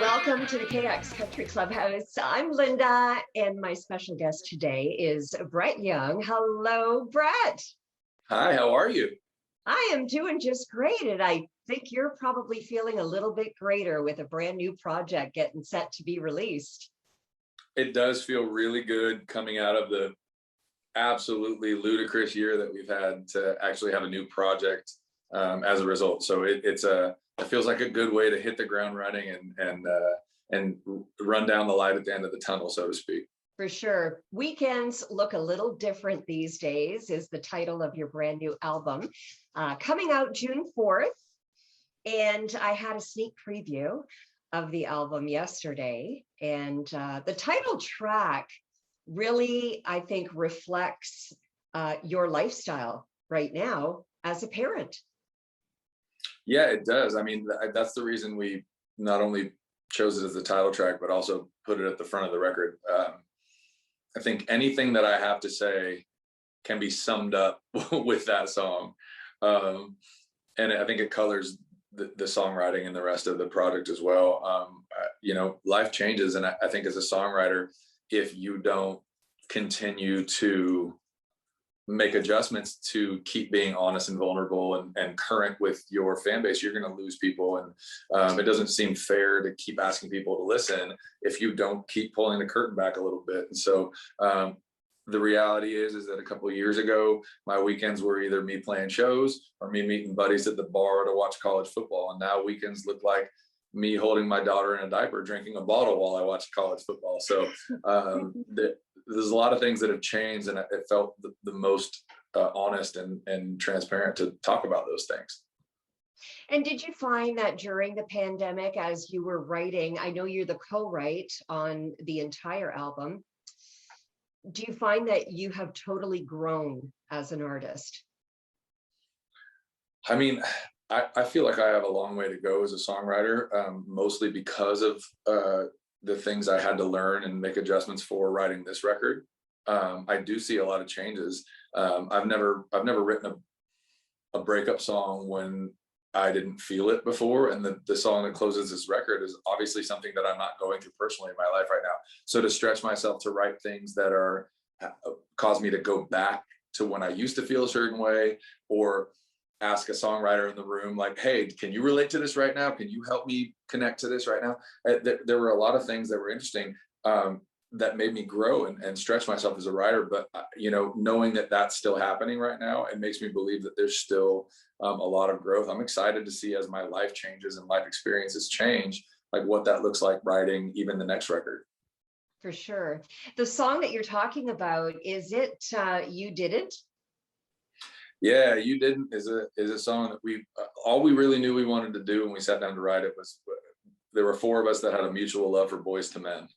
Welcome to the KX Country Clubhouse. I'm Linda, and my special guest today is Brett Young. Hello, Brett. Hi, how are you? I am doing just great, and I think you're probably feeling a little bit greater with a brand new project getting set to be released. It does feel really good coming out of the absolutely ludicrous year that we've had to actually have a new project as a result. So it feels like a good way to hit the ground running and run down the light at the end of the tunnel, so to speak. For sure. Weekends look a little different these days is the title of your brand new album, coming out June 4th. And I had a sneak preview of the album yesterday. And the title track really, I think, reflects your lifestyle right now as a parent. Yeah, it does. I mean, that's the reason we not only chose it as the title track, but also put it at the front of the record. I think anything that I have to say can be summed up with that song. And I think it colors the songwriting and the rest of the project as well. Life changes. And I think as a songwriter, if you don't continue to make adjustments to keep being honest and vulnerable and current with your fan base, you're going to lose people. And it doesn't seem fair to keep asking people to listen if you don't keep pulling the curtain back a little bit. And so the reality is that a couple of years ago, my weekends were either me playing shows or me meeting buddies at the bar to watch college football. And now weekends look like me holding my daughter in a diaper, drinking a bottle while I watch college football. So there's a lot of things that have changed, and it felt the most honest and transparent to talk about those things. And did you find that during the pandemic, as you were writing, I know you're the co-write on the entire album, do you find that you have totally grown as an artist? I mean, I feel like I have a long way to go as a songwriter, mostly because of the things I had to learn and make adjustments for writing this record. I do see a lot of changes. I've never written a breakup song when I didn't feel it before. And the song that closes this record is obviously something that I'm not going through personally in my life right now. So to stretch myself to write things that are cause me to go back to when I used to feel a certain way, or ask a songwriter in the room like, hey, can you relate to this right now? Can you help me connect to this right now? There were a lot of things that were interesting that made me grow and stretch myself as a writer. But knowing that that's still happening right now, it makes me believe that there's still a lot of growth. I'm excited to see as my life changes and life experiences change, like what that looks like writing even the next record. For sure. The song that you're talking about, is it You Didn't? Yeah, You Didn't is a song that all we really knew we wanted to do when we sat down to write it was there were four of us that had a mutual love for Boys to Men.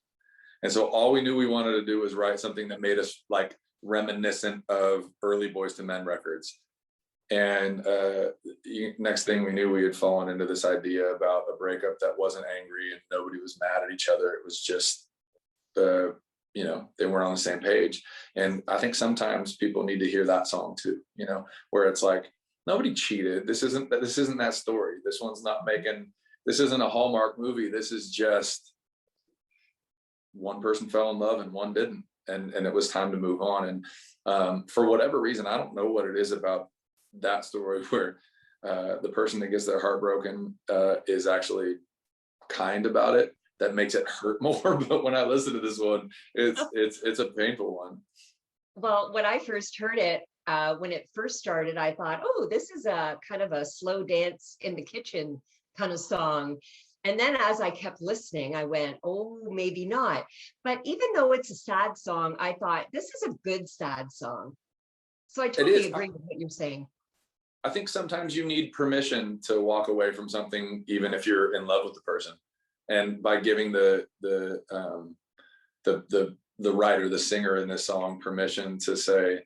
And so all we knew we wanted to do was write something that made us like reminiscent of early Boys to Men records. And next thing we knew, we had fallen into this idea about a breakup that wasn't angry and nobody was mad at each other. It was just they weren't on the same page. And I think sometimes people need to hear that song too, where it's like, nobody cheated. This isn't that story. This isn't a Hallmark movie. This is just one person fell in love and one didn't. And it was time to move on. And for whatever reason, I don't know what it is about that story where the person that gets their heart broken is actually kind about it, that makes it hurt more. But when I listen to this one, it's a painful one. Well, when I first heard it, when it first started, I thought, oh, this is a kind of a slow dance in the kitchen kind of song. And then as I kept listening, I went, oh, maybe not. But even though it's a sad song, I thought this is a good sad song. So I totally agree with what you're saying. I think sometimes you need permission to walk away from something, even if you're in love with the person. And by giving the writer, the singer in this song, permission to say,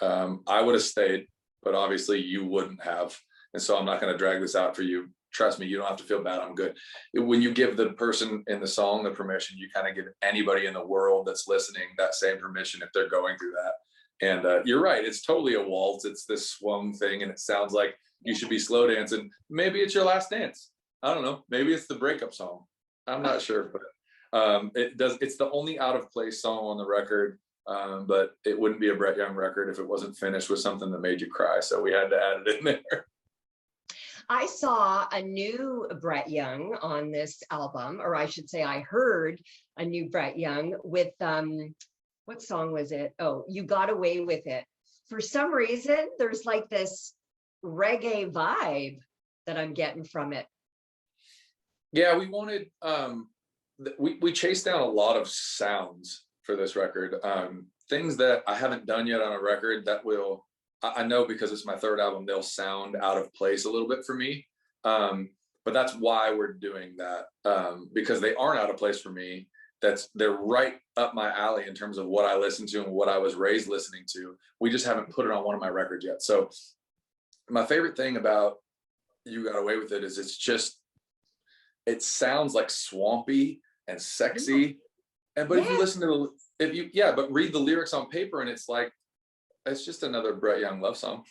I would have stayed, but obviously you wouldn't have. And so I'm not going to drag this out for you. Trust me, you don't have to feel bad. I'm good. When you give the person in the song the permission, you kind of give anybody in the world that's listening that same permission if they're going through that. And you're right. It's totally a waltz. It's this swung thing. And it sounds like you should be slow dancing. Maybe it's your last dance. I don't know. Maybe it's the breakup song. I'm not sure, but it's the only out of place song on the record. But it wouldn't be a Brett Young record if it wasn't finished with something that made you cry. So we had to add it in there. I saw a new Brett Young on this album, or I should say I heard a new Brett Young with, what song was it? Oh, You Got Away With It. For some reason, there's like this reggae vibe that I'm getting from it. Yeah, we wanted, we chased down a lot of sounds for this record. Things that I haven't done yet on a record that I know because it's my third album, they'll sound out of place a little bit for me. But that's why we're doing that, because they aren't out of place for me. They're right up my alley in terms of what I listen to and what I was raised listening to. We just haven't put it on one of my records yet. So my favorite thing about You Got Away With It is it sounds like swampy and sexy. But if you listen to but read the lyrics on paper and it's just another Brett Young love song.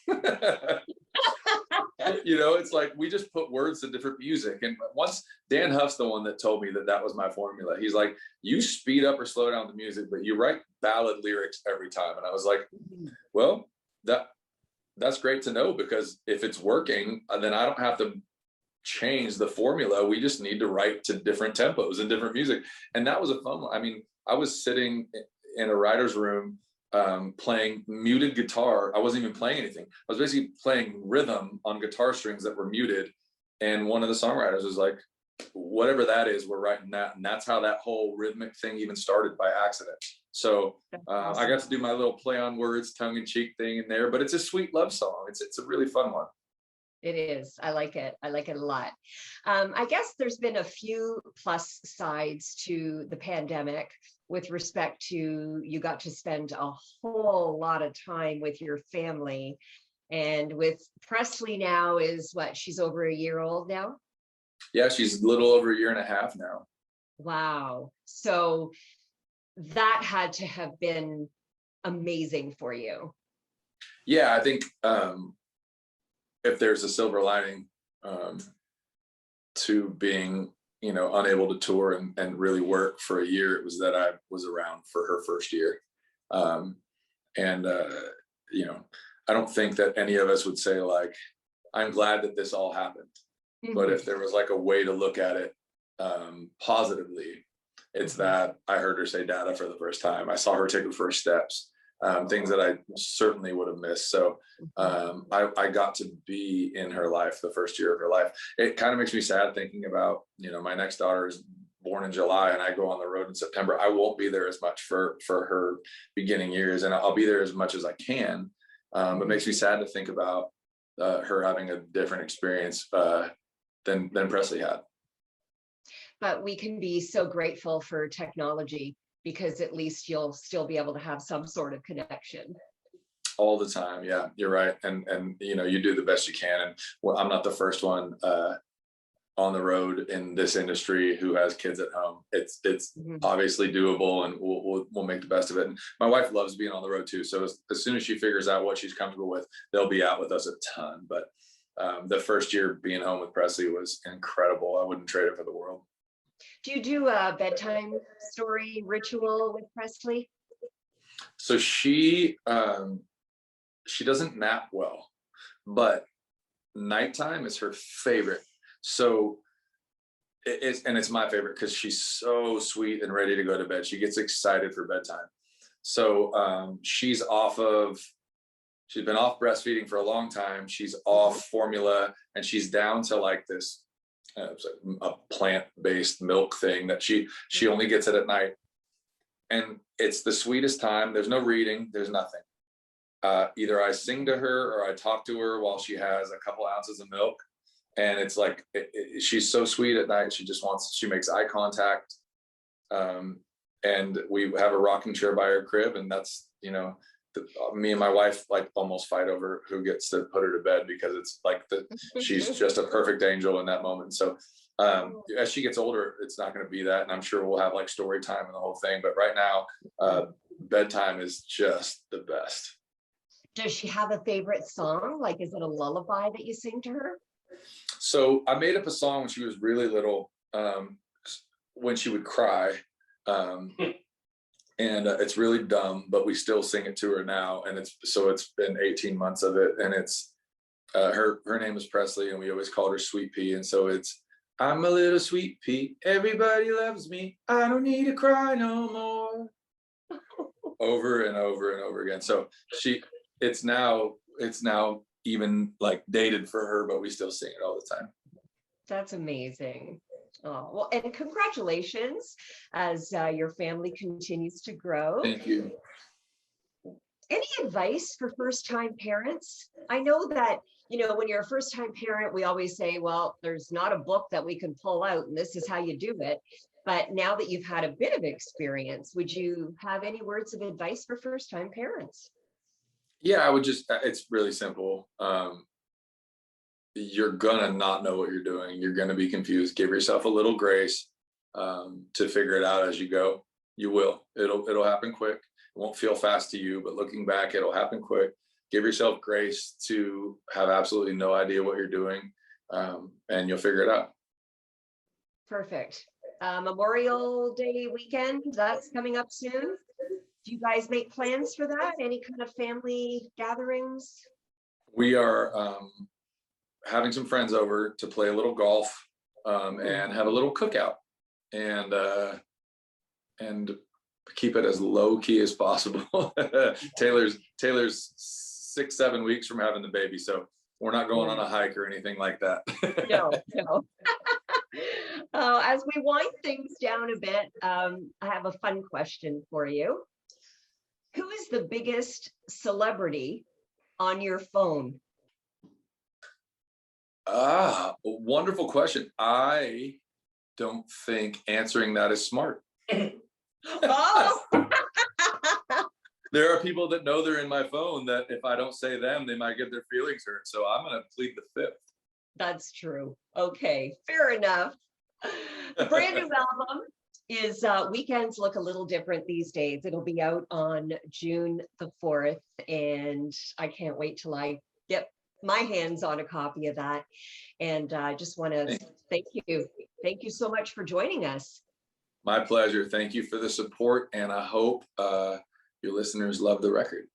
It's like we just put words to different music. And once Dan Huff's the one that told me that was my formula. He's like, you speed up or slow down the music, but you write ballad lyrics every time. And I was like, well, that's great to know, because if it's working, then I don't have to change the formula. We just need to write to different tempos and different music. And that was a fun one. I mean, I was sitting in a writer's room playing muted guitar. I wasn't even playing anything. I was basically playing rhythm on guitar strings that were muted. And one of the songwriters was like, whatever that is, we're writing that. And that's how that whole rhythmic thing even started, by accident. So awesome. I got to do my little play on words, tongue in cheek thing in there, but it's a sweet love song. It's a really fun one. It is. I like it. I like it a lot. I guess there's been a few plus sides to the pandemic with respect to you got to spend a whole lot of time with your family. And with Presley now is what? She's over a year old now? Yeah, she's a little over a year and a half now. Wow. So that had to have been amazing for you. Yeah, I think if there's a silver lining to being, unable to tour and really work for a year, it was that I was around for her first year. I don't think that any of us would say like, I'm glad that this all happened. Mm-hmm. But if there was like a way to look at it positively, it's that I heard her say dada for the first time. I saw her take her first steps. Things that I certainly would have missed. So I got to be in her life the first year of her life. It kind of makes me sad thinking about, my next daughter is born in July and I go on the road in September. I won't be there as much for her beginning years, and I'll be there as much as I can. It makes me sad to think about her having a different experience than Presley had. But we can be so grateful for technology, because at least you'll still be able to have some sort of connection. All the time. Yeah, you're right. And you do the best you can. And I'm not the first one on the road in this industry who has kids at home. It's obviously doable, and we'll make the best of it. And my wife loves being on the road too. So as soon as she figures out what she's comfortable with, they'll be out with us a ton. But the first year being home with Presley was incredible. I wouldn't trade it for the world. Do you do a bedtime story ritual with Presley? So she doesn't nap well, but nighttime is her favorite. So it's my favorite because she's so sweet and ready to go to bed. She gets excited for bedtime. So she's been off breastfeeding for a long time. She's off formula, and she's down to like this it's like a plant-based milk thing that she only gets it at night. And it's the sweetest time. There's no reading, there's nothing. Either I sing to her or I talk to her while she has a couple ounces of milk. And it's like, she's so sweet at night. She makes eye contact. And we have a rocking chair by her crib, and that's, me and my wife like almost fight over who gets to put her to bed, because it's like she's just a perfect angel in that moment. So as she gets older, it's not going to be that, and I'm sure we'll have like story time and the whole thing, but right now bedtime is just the best. Does she have a favorite song? Like, is it a lullaby that you sing to her? So I made up a song when she was really little. when she would cry. And it's really dumb, but we still sing it to her now. And it's been 18 months of it. And it's her name is Presley, and we always called her Sweet Pea. And so it's, I'm a little sweet pea, everybody loves me, I don't need to cry no more. Over and over and over again. So it's now even like dated for her, but we still sing it all the time. That's amazing. Oh, well, and congratulations as your family continues to grow. Thank you. Any advice for first-time parents? I know that, when you're a first-time parent, we always say, well, there's not a book that we can pull out and this is how you do it. But now that you've had a bit of experience, would you have any words of advice for first-time parents? Yeah, I would just, it's really simple. You're gonna not know what you're doing. You're gonna be confused. Give yourself a little grace to figure it out as you go. You will. It'll happen quick. It won't feel fast to you, but looking back, it'll happen quick. Give yourself grace to have absolutely no idea what you're doing, and you'll figure it out. Perfect. Memorial Day weekend, that's coming up soon. Do you guys make plans for that? Any kind of family gatherings? We are having some friends over to play a little golf and have a little cookout, and keep it as low key as possible. Taylor's 6-7 weeks from having the baby, so we're not going on a hike or anything like that. No. As we wind things down a bit, I have a fun question for you. Who is the biggest celebrity on your phone? Wonderful question. I don't think answering that is smart. Oh. There are people that know they're in my phone that if I don't say them, they might get their feelings hurt. So I'm going to plead the fifth. That's true. Okay, fair enough. The brand new album is Weekends Look a Little Different These Days. It'll be out on June the 4th, and I can't wait till I get my hands on a copy of that. And I just want to thank you. Thank you so much for joining us. My pleasure. Thank you for the support, and I hope your listeners love the record.